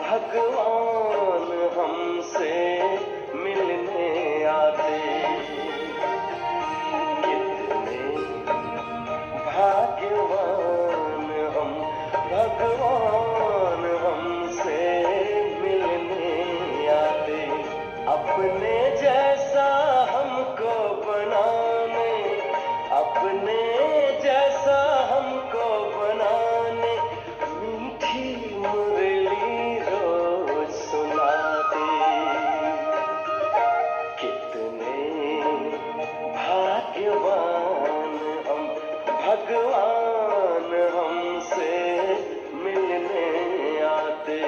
भगवान हमसे मिलने आते, कितने भाग्यवान हम, भगवान हमसे मिलने आते। अपने जैसा हमको बनाने, अपने जैसा हमको बनाने मीठी मुरली रोज सुनाते। कितने भाग्यवान हम, भगवान हमसे मिलने आते।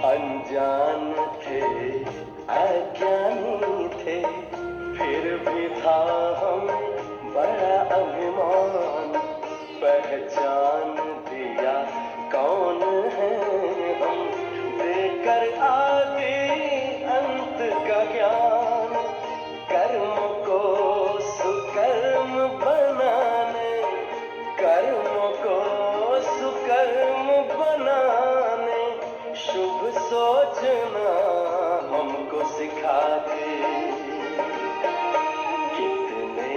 अनजान थे, अज्ञानी थे, फिर भी था हम बड़ा अभिमान। पहचान दिया कौन है हम, देकर आदि अंत का ज्ञान। कर्म को सुकर्म बनाने, कर्म को सुकर्म बनाने शुभ सोचना हमको सिखाते। कितने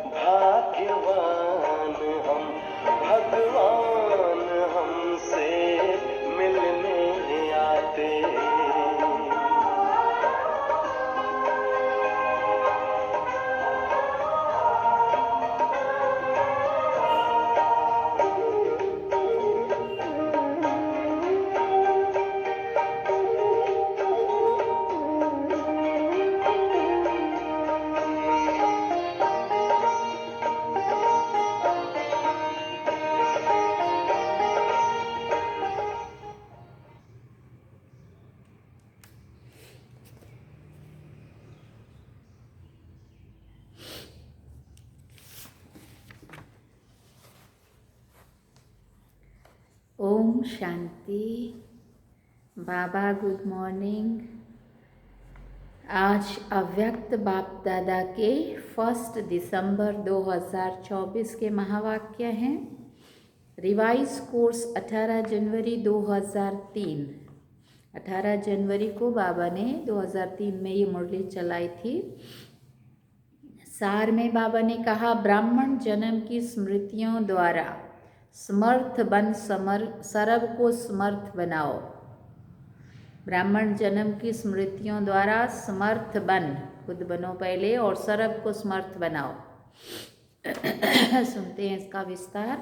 भाग्यवान हम, भगवान हमसे मिलने आते। ओम शांति। बाबा गुड मॉर्निंग। आज अव्यक्त बाप दादा के 1 दिसंबर 2024 के महावाक्य हैं। रिवाइज कोर्स 18 जनवरी 2003। 18 जनवरी को बाबा ने 2003 में ये मुरली चलाई थी। सार में बाबा ने कहा, ब्राह्मण जन्म की स्मृतियों द्वारा समर्थ बन सर्व को समर्थ बनाओ। ब्राह्मण जन्म की स्मृतियों द्वारा समर्थ बन, खुद बनो पहले और सर्व को समर्थ बनाओ। सुनते हैं इसका विस्तार।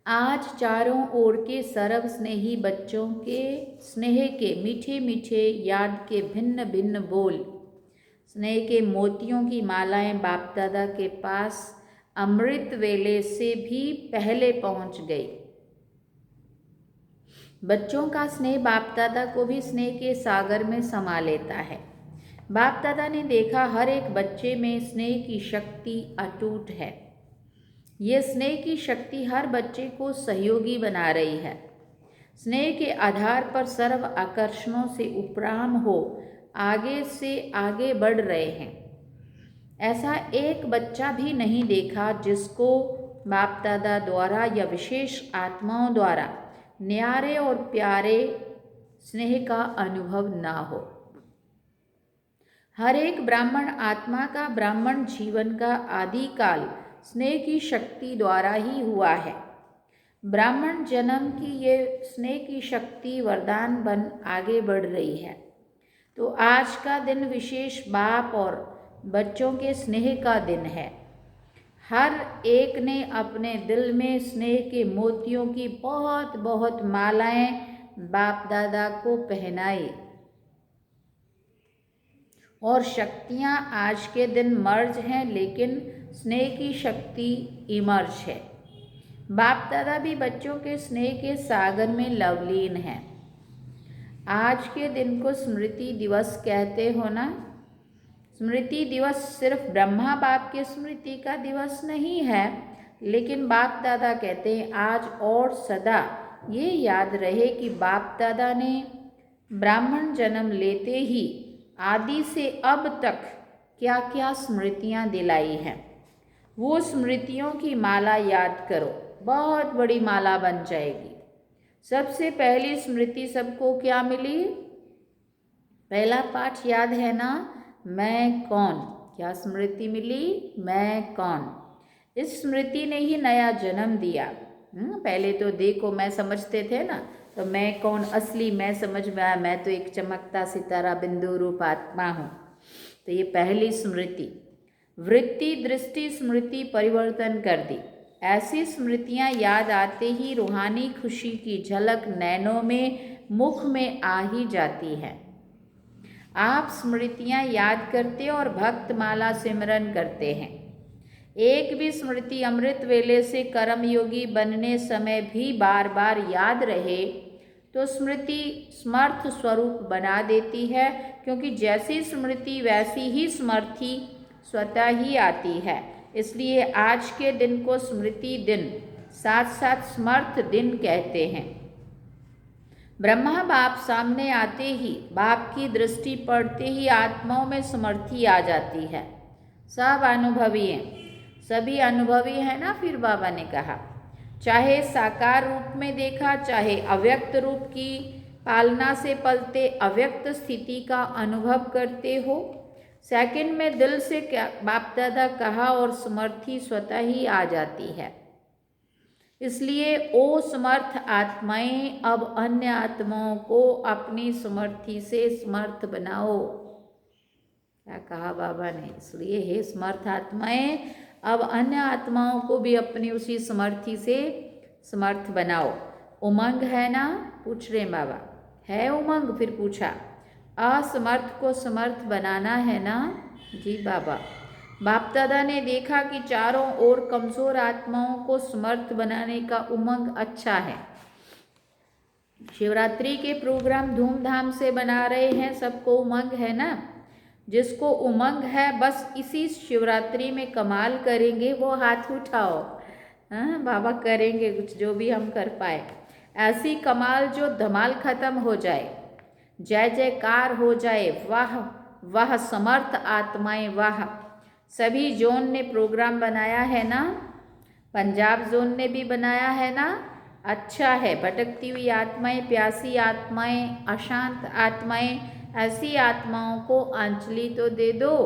आज चारों ओर के सर्व स्नेही बच्चों के स्नेह के मीठे मीठे याद के भिन्न भिन्न बोल, स्नेह के मोतियों की मालाएं बाप दादा के पास अमृत वेले से भी पहले पहुंच गई। बच्चों का स्नेह बाप दादा को भी स्नेह के सागर में समा लेता है। बाप दादा ने देखा हर एक बच्चे में स्नेह की शक्ति अटूट है। ये स्नेह की शक्ति हर बच्चे को सहयोगी बना रही है। स्नेह के आधार पर सर्व आकर्षणों से उपराम हो आगे से आगे बढ़ रहे हैं। ऐसा एक बच्चा भी नहीं देखा जिसको बाप दादा द्वारा या विशेष आत्माओं द्वारा न्यारे और प्यारे स्नेह का अनुभव ना हो। हर एक ब्राह्मण आत्मा का ब्राह्मण जीवन का आदिकाल स्नेह की शक्ति द्वारा ही हुआ है। ब्राह्मण जन्म की ये स्नेह की शक्ति वरदान बन आगे बढ़ रही है। तो आज का दिन विशेष बाप और बच्चों के स्नेह का दिन है। हर एक ने अपने दिल में स्नेह के मोतियों की बहुत बहुत मालाएं बाप दादा को पहनाई और शक्तियां आज के दिन मर्ज हैं, लेकिन स्नेह की शक्ति इमर्ज है। बाप दादा भी बच्चों के स्नेह के सागर में लवलीन हैं। आज के दिन को स्मृति दिवस कहते हो ना। स्मृति दिवस सिर्फ ब्रह्मा बाप के स्मृति का दिवस नहीं है, लेकिन बाप दादा कहते हैं आज और सदा ये याद रहे कि बाप दादा ने ब्राह्मण जन्म लेते ही आदि से अब तक क्या क्या स्मृतियाँ दिलाई हैं। वो स्मृतियों की माला याद करो, बहुत बड़ी माला बन जाएगी। सबसे पहली स्मृति सबको क्या मिली? पहला पाठ याद है ना, मैं कौन। क्या स्मृति मिली? मैं कौन। इस स्मृति ने ही नया जन्म दिया। पहले तो देखो मैं समझते थे ना, तो मैं कौन असली मैं समझ में आया, मैं तो एक चमकता सितारा बिंदु रूप आत्मा हूँ। तो ये पहली स्मृति। वृत्ति दृष्टि स्मृति परिवर्तन कर दी। ऐसी स्मृतियाँ याद आते ही रूहानी खुशी की झलक नैनों में मुख में आ ही जाती है। आप स्मृतियाँ याद करते और भक्त माला सिमरन करते हैं। एक भी स्मृति अमृत वेले से कर्म योगी बनने समय भी बार बार याद रहे तो स्मृति समर्थ स्वरूप बना देती है, क्योंकि जैसी स्मृति वैसी ही समर्थी स्वतः ही आती है। इसलिए आज के दिन को स्मृति दिन साथ साथ समर्थ दिन कहते हैं। ब्रह्मा बाप सामने आते ही, बाप की दृष्टि पड़ते ही आत्माओं में समर्थी आ जाती है। सब अनुभवी हैं, सभी अनुभवी है ना। फिर बाबा ने कहा चाहे साकार रूप में देखा, चाहे अव्यक्त रूप की पालना से पलते अव्यक्त स्थिति का अनुभव करते हो, सेकंड में दिल से क्या बाप दादा कहा और समर्थी स्वतः ही आ जाती है। इसलिए ओ समर्थ आत्माएं अब अन्य आत्माओं को अपनी समर्थी से समर्थ बनाओ। क्या कहा बाबा ने? इसलिए हे समर्थ आत्माएं अब अन्य आत्माओं को भी अपनी उसी समर्थी से समर्थ बनाओ। उमंग है ना? पूछ रहे बाबा। है उमंग? फिर पूछा असमर्थ को समर्थ बनाना है ना? जी बाबा। बाप दादा ने देखा कि चारों ओर कमजोर आत्माओं को समर्थ बनाने का उमंग अच्छा है। शिवरात्रि के प्रोग्राम धूमधाम से बना रहे हैं, सबको उमंग है ना। जिसको उमंग है बस इसी शिवरात्रि में कमाल करेंगे वो हाथ उठाओ। हाँ बाबा करेंगे कुछ जो भी हम कर पाए, ऐसी कमाल जो धमाल खत्म हो जाए, जय जयकार हो जाए। वाह वाह समर्थ आत्माएं वाह। सभी जोन ने प्रोग्राम बनाया है ना, पंजाब जोन ने भी बनाया है ना। अच्छा है। भटकती हुई आत्माएं, प्यासी आत्माएं, अशांत आत्माएं, ऐसी आत्माओं को अंजलि तो दे दो।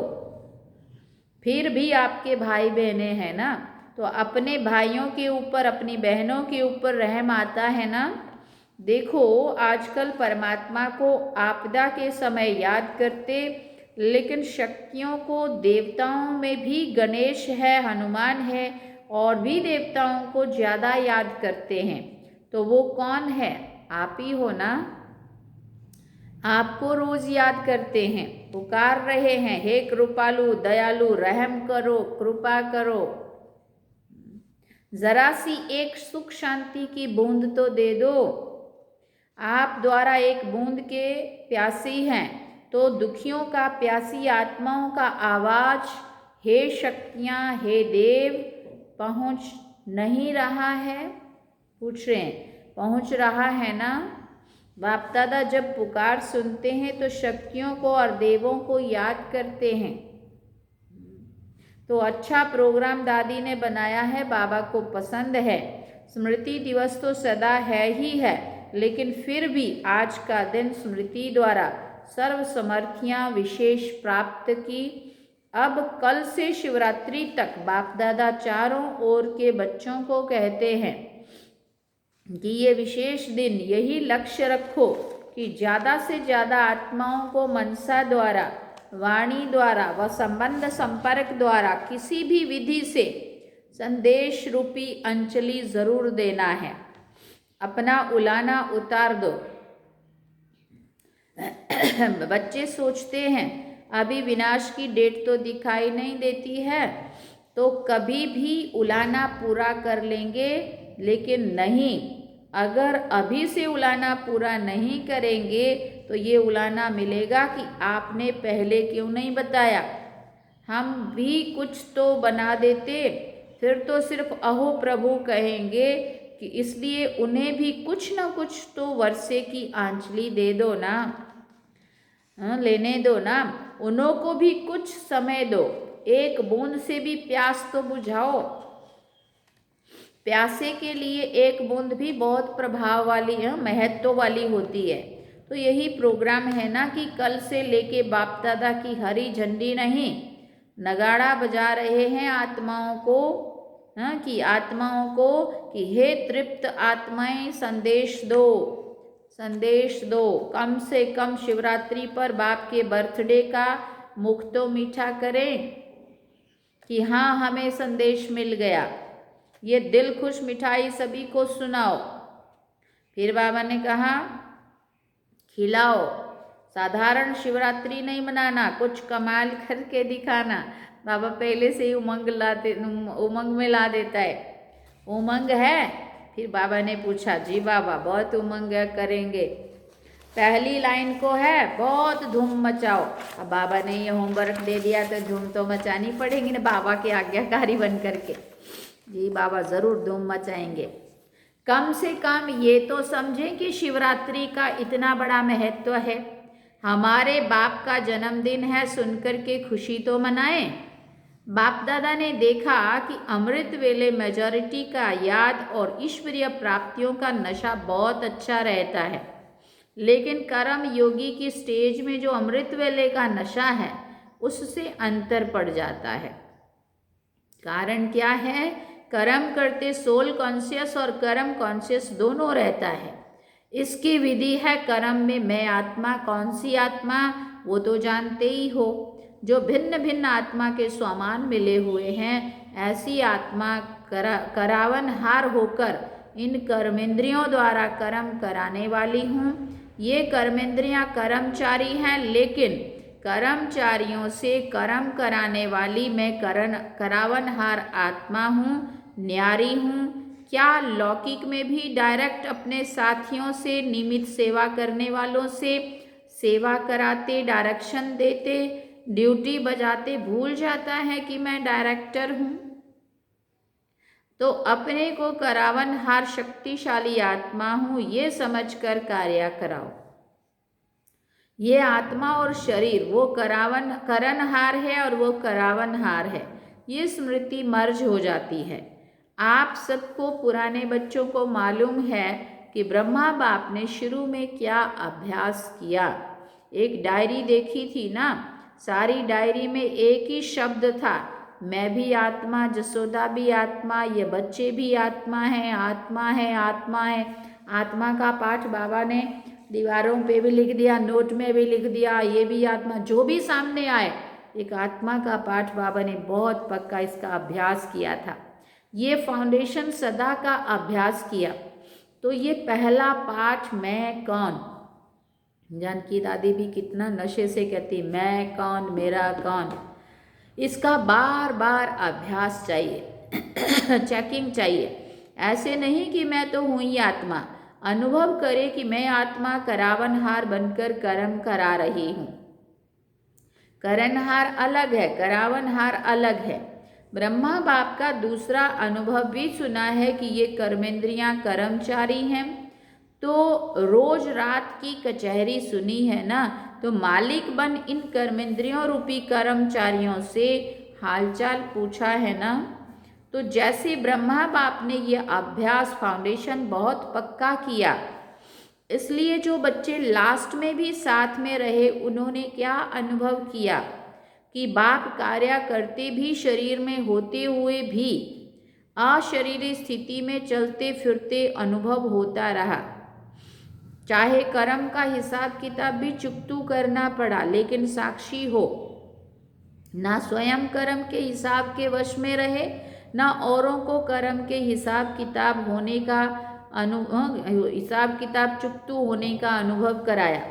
फिर भी आपके भाई बहनें हैं ना, तो अपने भाइयों के ऊपर अपनी बहनों के ऊपर रहम आता है ना। देखो आजकल परमात्मा को आपदा के समय याद करते, लेकिन शक्तियों को देवताओं में भी गणेश है, हनुमान है और भी देवताओं को ज़्यादा याद करते हैं। तो वो कौन है? आप ही हो ना। आपको रोज याद करते हैं, पुकार रहे हैं, हे कृपालु दयालु रहम करो, कृपा करो। जरा सी एक सुख शांति की बूंद तो दे दो। आप द्वारा एक बूंद के प्यासी हैं, तो दुखियों का, प्यासी आत्माओं का आवाज हे शक्तियाँ, हे देव पहुँच नहीं रहा है? पूछ रहे हैं, पहुँच रहा है ना? बाप दादा जब पुकार सुनते हैं तो शक्तियों को और देवों को याद करते हैं। तो अच्छा प्रोग्राम दादी ने बनाया है, बाबा को पसंद है। स्मृति दिवस तो सदा है ही है, लेकिन फिर भी आज का दिन स्मृति द्वारा सर्व समर्थियाँ विशेष प्राप्त की। अब कल से शिवरात्रि तक बाप दादा चारों ओर के बच्चों को कहते हैं कि ये विशेष दिन यही लक्ष्य रखो कि ज़्यादा से ज़्यादा आत्माओं को मनसा द्वारा वाणी द्वारा व संबंध संपर्क द्वारा किसी भी विधि से संदेश रूपी अंजलि जरूर देना है। अपना उलाना उतार दो। बच्चे सोचते हैं अभी विनाश की डेट तो दिखाई नहीं देती है, तो कभी भी उलाना पूरा कर लेंगे, लेकिन नहीं, अगर अभी से उलाना पूरा नहीं करेंगे तो ये उलाना मिलेगा कि आपने पहले क्यों नहीं बताया। हम भी कुछ तो बना देते, फिर तो सिर्फ अहो प्रभु कहेंगे कि इसलिए उन्हें भी कुछ न कुछ तो वर्षे की आंचली दे दो ना, लेने दो ना, उन्हों को भी कुछ समय दो, एक बूंद से भी प्यास तो बुझाओ। प्यासे के लिए एक बूंद भी बहुत प्रभाव वाली महत्व वाली होती है। तो यही प्रोग्राम है ना कि कल से लेके बाप दादा की हरी झंडी नहीं, नगाड़ा बजा रहे हैं आत्माओं को, कि आत्माओं को कि हे तृप्त आत्माएं संदेश दो, संदेश दो। कम से कम शिवरात्रि पर बाप के बर्थडे का मुख तो मीठा करें कि हाँ हमें संदेश मिल गया। ये दिल खुश मिठाई सभी को सुनाओ। फिर बाबा ने कहा खिलाओ, साधारण शिवरात्रि नहीं मनाना, कुछ कमाल करके दिखाना। बाबा पहले से ही उमंग में ला देता है। उमंग है? फिर बाबा ने पूछा, जी बाबा बहुत उमंग करेंगे। पहली लाइन को है बहुत धूम मचाओ। अब बाबा ने ये होमवर्क दे दिया तो धूम तो मचानी पड़ेगी ना, बाबा के आज्ञाकारी बन करके। जी बाबा ज़रूर धूम मचाएंगे। कम से कम ये तो समझें कि शिवरात्रि का इतना बड़ा महत्व है, हमारे बाप का जन्मदिन है, सुनकर के खुशी तो मनाएं। बाप दादा ने देखा कि अमृत वेले मेजॉरिटी का याद और ईश्वरीय प्राप्तियों का नशा बहुत अच्छा रहता है, लेकिन कर्म योगी की स्टेज में जो अमृत वेले का नशा है उससे अंतर पड़ जाता है। कारण क्या है? कर्म करते सोल कॉन्शियस और कर्म कॉन्शियस दोनों रहता है। इसकी विधि है कर्म में मैं आत्मा, कौन सी आत्मा वो तो जानते ही हो, जो भिन्न भिन्न आत्मा के समान मिले हुए हैं। ऐसी आत्मा करावन हार होकर इन कर्मेंद्रियों द्वारा कर्म कराने वाली हूँ। ये कर्मेंद्रियाँ कर्मचारी हैं, लेकिन कर्मचारियों से कर्म कराने वाली मैं करावनहार आत्मा हूँ, न्यारी हूँ। क्या लौकिक में भी डायरेक्ट अपने साथियों से, नियमित सेवा करने वालों से सेवा कराते, डायरेक्शन देते, ड्यूटी बजाते भूल जाता है कि मैं डायरेक्टर हूँ? तो अपने को करावनहार शक्तिशाली आत्मा हूँ ये समझकर कार्य कराओ। ये आत्मा और शरीर वो करणहार है और वो करावनहार है, ये स्मृति मर्ज हो जाती है। आप सबको पुराने बच्चों को मालूम है कि ब्रह्मा बाप ने शुरू में क्या अभ्यास किया। एक डायरी देखी थी ना, सारी डायरी में एक ही शब्द था, मैं भी आत्मा, जसोदा भी आत्मा, ये बच्चे भी आत्मा है, आत्मा है, आत्मा है। आत्मा का पाठ बाबा ने दीवारों पे भी लिख दिया, नोट में भी लिख दिया, ये भी आत्मा, जो भी सामने आए एक आत्मा का पाठ बाबा ने बहुत पक्का इसका अभ्यास किया था। ये फाउंडेशन सदा का अभ्यास किया। तो ये पहला पाठ मैं कौन, जानकी दादी भी कितना नशे से कहती मैं कौन, मेरा कौन, इसका बार बार अभ्यास चाहिए चेकिंग चाहिए। ऐसे नहीं कि मैं तो हूँ ही आत्मा, अनुभव करे कि मैं आत्मा करावनहार बनकर कर्म करा रही हूँ। करणहार अलग है, करावनहार अलग है। ब्रह्मा बाप का दूसरा अनुभव भी सुना है कि ये कर्मेंद्रियां कर्मचारी हैं। तो रोज रात की कचहरी सुनी है ना, तो मालिक बन इन कर्मेंद्रियों रूपी कर्मचारियों से हालचाल पूछा है ना। तो जैसे ब्रह्मा बाप ने ये अभ्यास फाउंडेशन बहुत पक्का किया, इसलिए जो बच्चे लास्ट में भी साथ में रहे उन्होंने क्या अनुभव किया कि बाप कार्य करते भी शरीर में होते हुए भी अशरीरी स्थिति में चलते फिरते अनुभव होता रहा। चाहे कर्म का हिसाब किताब भी चुकतू करना पड़ा, लेकिन साक्षी हो, ना स्वयं कर्म के हिसाब के वश में रहे, ना औरों को कर्म के हिसाब किताब होने का हिसाब किताब चुकतू होने का अनुभव कराया।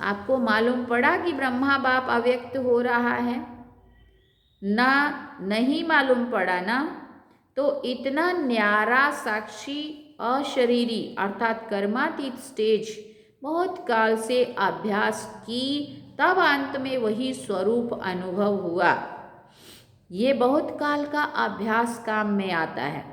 आपको मालूम पड़ा कि ब्रह्मा बाप अव्यक्त हो रहा है ना? नहीं मालूम पड़ा ना? तो इतना न्यारा साक्षी अशरीरी अर्थात कर्मातीत स्टेज बहुत काल से अभ्यास की, तब अंत में वही स्वरूप अनुभव हुआ। ये बहुत काल का अभ्यास काम में आता है।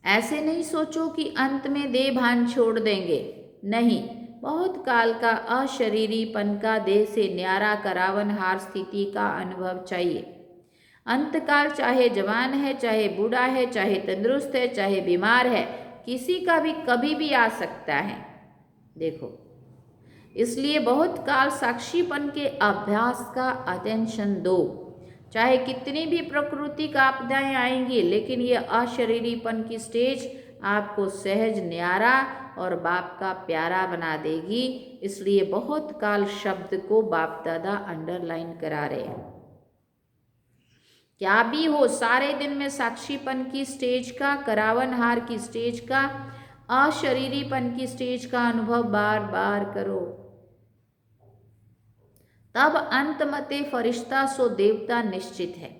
ऐसे नहीं सोचो कि अंत में देह भान छोड़ देंगे, नहीं। बहुत काल का अशरीरीपन का देह से न्यारा करावनहार स्थिति का अनुभव चाहिए। अंतकाल चाहे जवान है, चाहे बूढ़ा है, चाहे तंदुरुस्त है, चाहे बीमार है, किसी का भी कभी भी आ सकता है। देखो, इसलिए बहुत काल साक्षीपन के अभ्यास का अटेंशन दो। चाहे कितनी भी प्राकृतिक आपदाएं आएंगी, लेकिन ये अशरीरीपन की स्टेज आपको सहज न्यारा और बाप का प्यारा बना देगी। इसलिए बहुत काल शब्द को बाप दादा अंडरलाइन करा रहे हैं। क्या भी हो, सारे दिन में साक्षीपन की स्टेज का, करावनहार की स्टेज का, अशरीरीपन की स्टेज का अनुभव बार बार करो। तब अंत मते फरिश्ता सो देवता निश्चित है।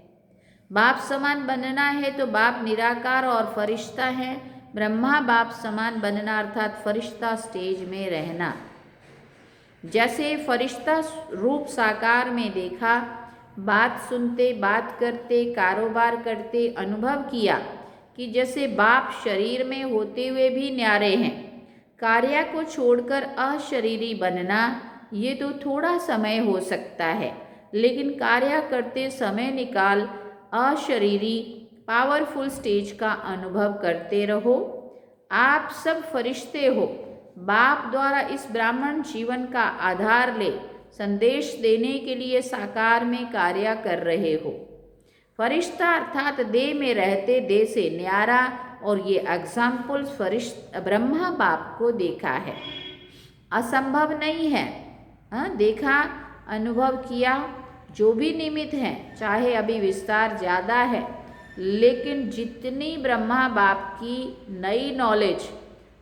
बाप समान बनना है तो बाप निराकार और फरिश्ता है। ब्रह्मा बाप समान बनना अर्थात फरिश्ता स्टेज में रहना। जैसे फरिश्ता रूप साकार में देखा, बात सुनते, बात करते, कारोबार करते अनुभव किया कि जैसे बाप शरीर में होते हुए भी न्यारे हैं। कार्य को छोड़कर अशरीरी बनना ये तो थोड़ा समय हो सकता है, लेकिन कार्य करते समय निकाल अशरीरी पावरफुल स्टेज का अनुभव करते रहो। आप सब फरिश्ते हो। बाप द्वारा इस ब्राह्मण जीवन का आधार ले संदेश देने के लिए साकार में कार्य कर रहे हो। फरिश्ता अर्थात देह में रहते देह से न्यारा, और ये एग्जाम्पल ब्रह्मा बाप को देखा है। असंभव नहीं है। देखा, अनुभव किया, जो भी निमित्त है, चाहे अभी विस्तार ज़्यादा है, लेकिन जितनी ब्रह्मा बाप की नई नॉलेज,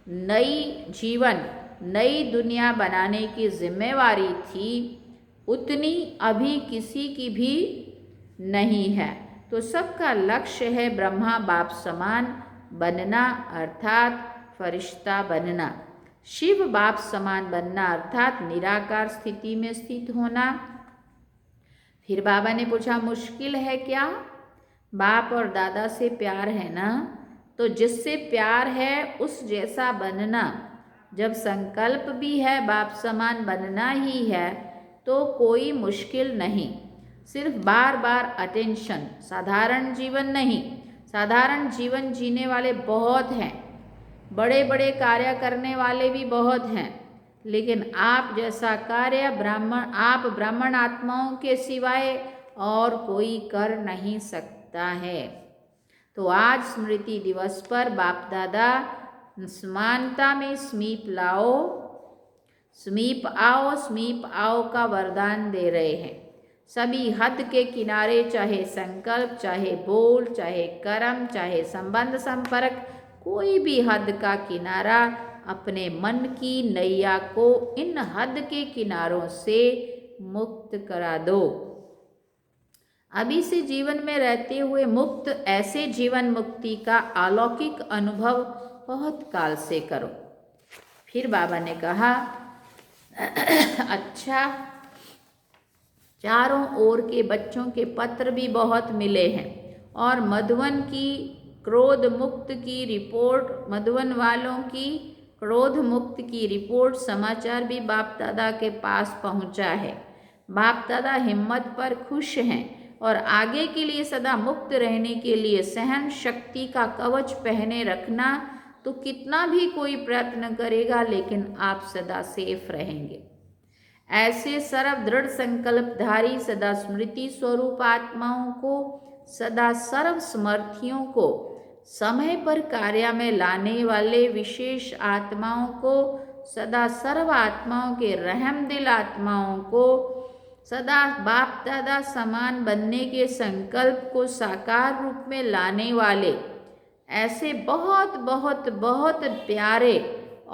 नई जीवन, नई दुनिया बनाने की जिम्मेवारी थी, उतनी अभी किसी की भी नहीं है। तो सबका लक्ष्य है ब्रह्मा बाप समान बनना अर्थात फरिश्ता बनना, शिव बाप समान बनना अर्थात निराकार स्थिति में स्थित होना। फिर बाबा ने पूछा, मुश्किल है क्या? बाप और दादा से प्यार है ना, तो जिससे प्यार है उस जैसा बनना। जब संकल्प भी है बाप समान बनना ही है, तो कोई मुश्किल नहीं, सिर्फ बार बार अटेंशन। साधारण जीवन नहीं, साधारण जीवन जीने वाले बहुत हैं, बड़े बड़े कार्य करने वाले भी बहुत हैं, लेकिन आप जैसा कार्य आप ब्राह्मण आत्माओं के सिवाय और कोई कर नहीं सकता है। तो आज स्मृति दिवस पर बाप दादा समानता में समीप आओ का वरदान दे रहे हैं। सभी हद के किनारे, चाहे संकल्प, चाहे बोल, चाहे कर्म, चाहे संबंध संपर्क, कोई भी हद का किनारा, अपने मन की नैया को इन हद के किनारों से मुक्त करा दो। अभी से जीवन में रहते हुए मुक्त, ऐसे जीवन मुक्ति का अलौकिक अनुभव बहुत काल से करो। फिर बाबा ने कहा, अच्छा, चारों ओर के बच्चों के पत्र भी बहुत मिले हैं, और मधुवन की क्रोध मुक्त की रिपोर्ट, मधुवन वालों की क्रोध मुक्त की रिपोर्ट समाचार भी बाप दादा के पास पहुंचा है। बाप दादा हिम्मत पर खुश हैं और आगे के लिए सदा मुक्त रहने के लिए सहन शक्ति का कवच पहने रखना। तो कितना भी कोई प्रयत्न करेगा, लेकिन आप सदा सेफ रहेंगे। ऐसे सर्व दृढ़ संकल्पधारी सदा स्मृति स्वरूप आत्माओं को, सदा सर्व समर्थियों को समय पर कार्य में लाने वाले विशेष आत्माओं को, सदा सर्व आत्माओं के रहमदिल आत्माओं को, सदा बाप दादा समान बनने के संकल्प को साकार रूप में लाने वाले ऐसे बहुत बहुत बहुत प्यारे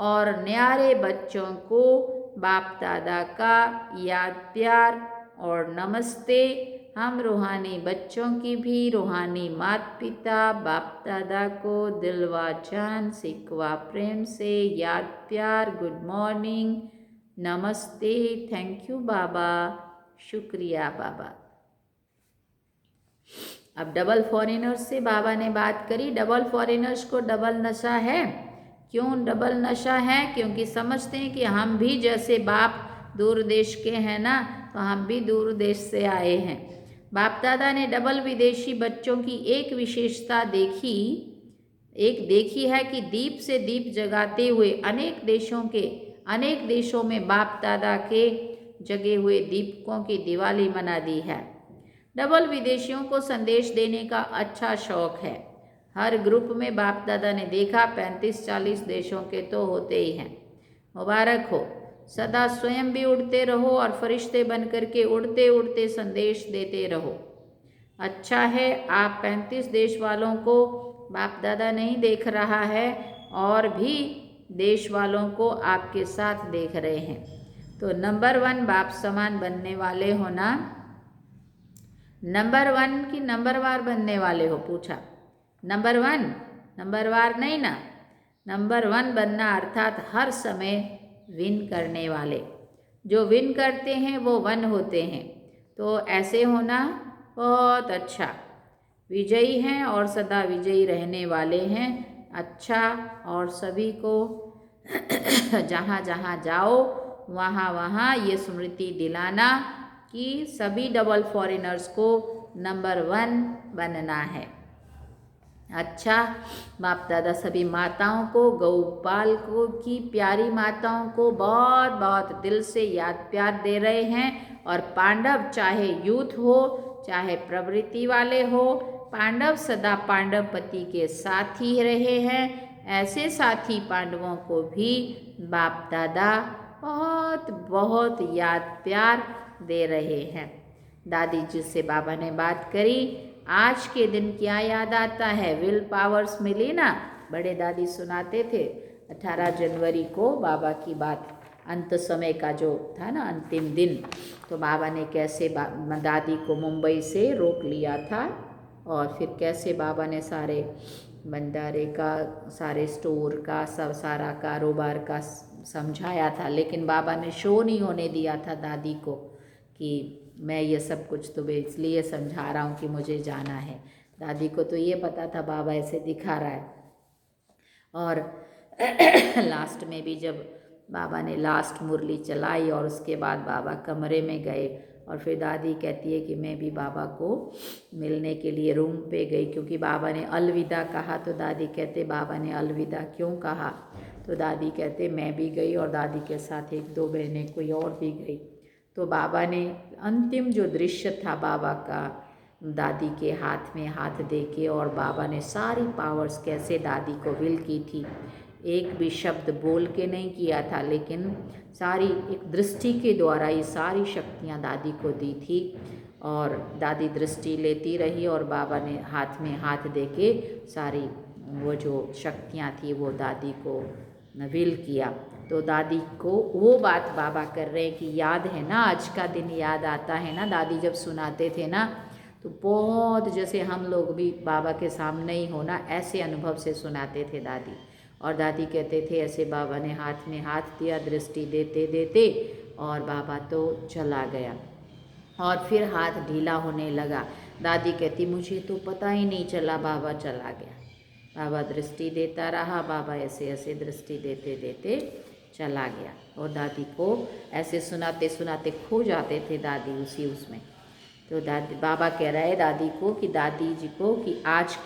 और न्यारे बच्चों को बाप दादा का याद प्यार और नमस्ते। हम रूहानी बच्चों की भी रूहानी माता पिता बाप दादा को दिलवा जान सिकवा प्रेम से याद प्यार, गुड मॉर्निंग, नमस्ते, थैंक यू बाबा, शुक्रिया बाबा। अब डबल फॉरेनर्स से बाबा ने बात करी। डबल फॉरेनर्स को डबल नशा है। क्यों डबल नशा है? क्योंकि समझते हैं कि हम भी जैसे बाप दूर देश के हैं ना, तो हम भी दूर देश से आए हैं। बाप दादा ने डबल विदेशी बच्चों की एक विशेषता देखी है कि दीप से दीप जगाते हुए अनेक देशों में बाप दादा के जगे हुए दीपकों की दिवाली मना दी है। डबल विदेशियों को संदेश देने का अच्छा शौक है। हर ग्रुप में बाप दादा ने देखा 35-40 देशों के तो होते ही हैं। मुबारक हो। सदा स्वयं भी उड़ते रहो और फरिश्ते बन करके उड़ते उड़ते संदेश देते रहो। अच्छा है, आप 35 देश वालों को बाप दादा नहीं देख रहा है और भी देश वालों को आपके साथ देख रहे हैं। तो नंबर 1 बाप समान बनने वाले हो ना? नंबर 1 की नंबरवार बनने वाले हो? पूछा। नंबर 1 नंबरवार नहीं ना, नंबर 1 बनना अर्थात हर समय विन करने वाले। जो विन करते हैं वो 1 होते हैं। तो ऐसे होना बहुत अच्छा। विजयी हैं और सदा विजयी रहने वाले हैं। अच्छा, और सभी को जहाँ जहाँ जाओ वहाँ वहाँ ये स्मृति दिलाना कि सभी डबल फॉरेनर्स को नंबर 1 बनना है। अच्छा, बाप दादा सभी माताओं को, गौपाल को की प्यारी माताओं को बहुत बहुत दिल से याद प्यार दे रहे हैं। और पांडव चाहे यूथ हो चाहे प्रवृत्ति वाले हो, पांडव सदा पांडव पति के साथ ही रहे हैं। ऐसे साथी पांडवों को भी बाप दादा बहुत बहुत याद प्यार दे रहे हैं। दादी जी से बाबा ने बात करी। आज के दिन क्या याद आता है? विल पावर्स मिली ना, बड़े दादी सुनाते थे 18 जनवरी को बाबा की बात, अंत समय का जो था ना अंतिम दिन, तो बाबा ने कैसे दादी को मुंबई से रोक लिया था और फिर कैसे बाबा ने सारे भंडारे का, सारे स्टोर का, सब सारा कारोबार का समझाया था। लेकिन बाबा ने शो नहीं होने दिया था दादी को कि मैं ये सब कुछ तुम्हें इसलिए समझा रहा हूँ कि मुझे जाना है। दादी को तो ये पता था बाबा ऐसे दिखा रहा है। और लास्ट में भी जब बाबा ने लास्ट मुरली चलाई और उसके बाद बाबा कमरे में गए और फिर दादी कहती है कि मैं भी बाबा को मिलने के लिए रूम पे गई, क्योंकि बाबा ने अलविदा कहा। तो दादी कहते बाबा ने अलविदा क्यों कहा? तो दादी कहते मैं भी गई और दादी के साथ 1-2 बहनें कोई और भी गई। तो बाबा ने अंतिम जो दृश्य था बाबा का, दादी के हाथ में हाथ देके, और बाबा ने सारी पावर्स कैसे दादी को विल की थी। एक भी शब्द बोल के नहीं किया था, लेकिन सारी एक दृष्टि के द्वारा ये सारी शक्तियाँ दादी को दी थी। और दादी दृष्टि लेती रही और बाबा ने हाथ में हाथ देके सारी वो जो शक्तियाँ थी वो दादी को विल किया। तो दादी को वो बात बाबा कर रहे हैं कि याद है ना, आज का दिन याद आता है ना। दादी जब सुनाते थे ना तो बहुत जैसे हम लोग भी बाबा के सामने ही होना ऐसे अनुभव से सुनाते थे दादी। और दादी कहते थे ऐसे बाबा ने हाथ में हाथ दिया दृष्टि देते देते और बाबा तो चला गया और फिर हाथ ढीला होने लगा। दादी कहती मुझे तो पता ही नहीं चला बाबा चला गया। बाबा दृष्टि देता रहा, बाबा ऐसे ऐसे दृष्टि देते देते चला गया। और दादी को ऐसे सुनाते सुनाते खो जाते थे दादी उसमें। तो दादी बाबा कह रहा है दादी को कि दादी जी को कि आज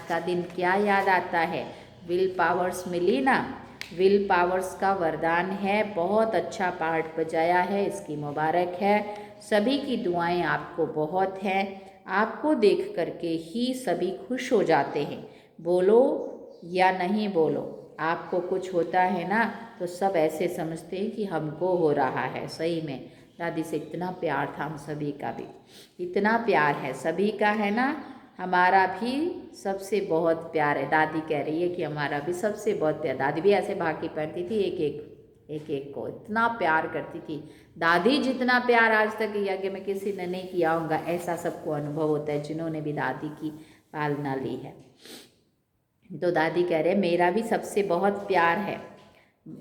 का दिन क्या याद आता है? विल पावर्स मिली ना, विल पावर्स का वरदान है। बहुत अच्छा पार्ट बजाया है, इसकी मुबारक है। सभी की दुआएं आपको बहुत हैं। आपको देख करके ही सभी खुश हो जाते हैं। बोलो या नहीं बोलो, आपको कुछ होता है ना तो सब ऐसे समझते हैं कि हमको हो रहा है। सही में दादी से इतना प्यार था हम सभी का भी, इतना प्यार है सभी का है ना, हमारा भी सबसे बहुत प्यार है। दादी कह रही है कि हमारा भी सबसे बहुत प्यार। दादी भी ऐसे भाग पहनती थी, एक एक को इतना प्यार करती थी। दादी जितना प्यार आज तक यज्ञ में किसी ने नहीं किया होगा, ऐसा सबको अनुभव होता है जिन्होंने भी दादी की पालना ली है। तो दादी कह रहे मेरा भी सबसे बहुत प्यार है।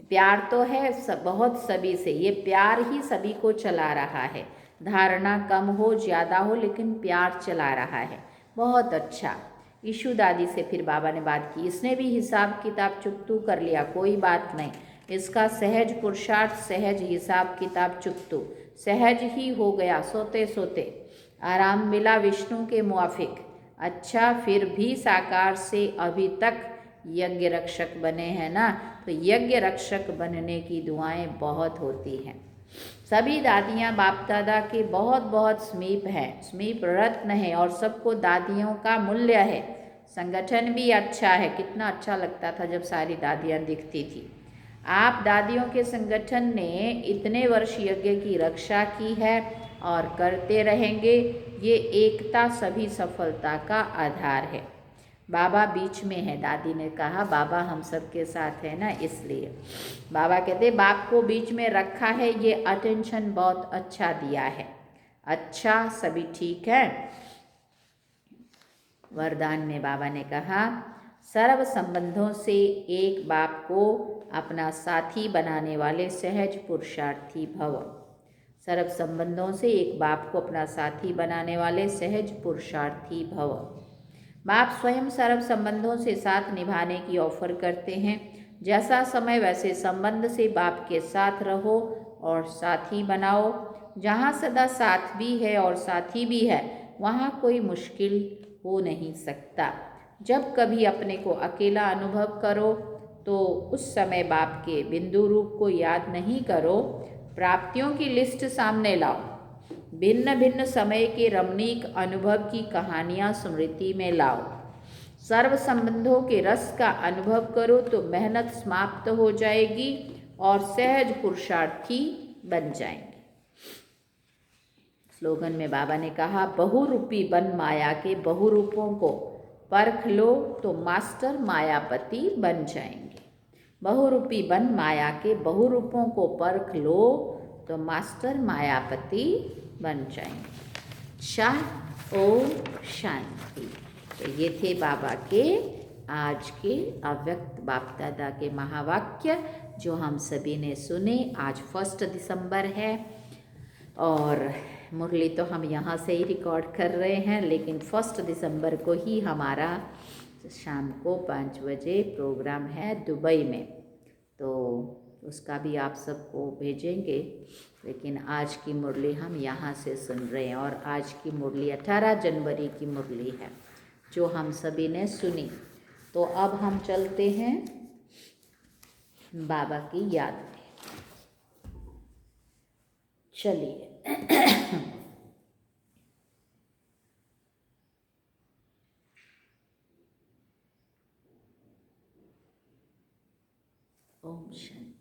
प्यार तो है बहुत सभी से, ये प्यार ही सभी को चला रहा है। धारणा कम हो ज़्यादा हो लेकिन प्यार चला रहा है। बहुत अच्छा। ईशु दादी से फिर बाबा ने बात की, इसने भी हिसाब किताब चुकतू कर लिया, कोई बात नहीं, इसका सहज पुरुषार्थ, सहज हिसाब किताब चुकतू, सहज ही हो गया, सोते सोते आराम मिला विष्णु के मुआफिक। अच्छा, फिर भी साकार से अभी तक यज्ञ रक्षक बने हैं ना, तो यज्ञ रक्षक बनने की दुआएं बहुत होती हैं। सभी दादियाँ बाप दादा के बहुत बहुत समीप हैं, समीप रत्न है और सबको दादियों का मूल्य है। संगठन भी अच्छा है, कितना अच्छा लगता था जब सारी दादियाँ दिखती थी। आप दादियों के संगठन ने इतने वर्ष यज्ञ की रक्षा की है और करते रहेंगे। ये एकता सभी सफलता का आधार है। बाबा बीच में है, दादी ने कहा बाबा हम सबके साथ है ना, इसलिए बाबा कहते बाप को बीच में रखा है, ये अटेंशन बहुत अच्छा दिया है। अच्छा, सभी ठीक है। वरदान में बाबा ने कहा सर्व संबंधों से एक बाप को अपना साथी बनाने वाले सहज पुरुषार्थी भव। सर्व संबंधों से एक बाप को अपना साथी बनाने वाले सहज पुरुषार्थी भव। बाप स्वयं सर्व संबंधों से साथ निभाने की ऑफर करते हैं। जैसा समय वैसे संबंध से बाप के साथ रहो और साथी बनाओ। जहाँ सदा साथ भी है और साथी भी है, वहाँ कोई मुश्किल हो नहीं सकता। जब कभी अपने को अकेला अनुभव करो तो उस समय बाप के बिंदु रूप को याद नहीं करो, प्राप्तियों की लिस्ट सामने लाओ, भिन्न भिन्न समय के रमणीक अनुभव की कहानियाँ स्मृति में लाओ, सर्व संबंधों के रस का अनुभव करो तो मेहनत समाप्त हो जाएगी और सहज पुरुषार्थी बन जाएंगे। स्लोगन में बाबा ने कहा बहुरूपी बन माया के बहुरूपों को परख लो तो मास्टर मायापति बन जाएंगे। बहुरूपी बन माया के बहुरूपों को परख लो तो मास्टर मायापति बन जाएंगे। ओम शांति। तो ये थे बाबा के आज के अव्यक्त बाप दादा के महावाक्य जो हम सभी ने सुने। आज 1 दिसंबर है और मुरली तो हम यहाँ से ही रिकॉर्ड कर रहे हैं, लेकिन 1 दिसंबर को ही हमारा शाम को 5 बजे प्रोग्राम है दुबई में, तो उसका भी आप सबको भेजेंगे। लेकिन आज की मुरली हम यहाँ से सुन रहे हैं और आज की मुरली 18 जनवरी की मुरली है जो हम सभी ने सुनी। तो अब हम चलते हैं बाबा की याद में। चलिए ओम शांति।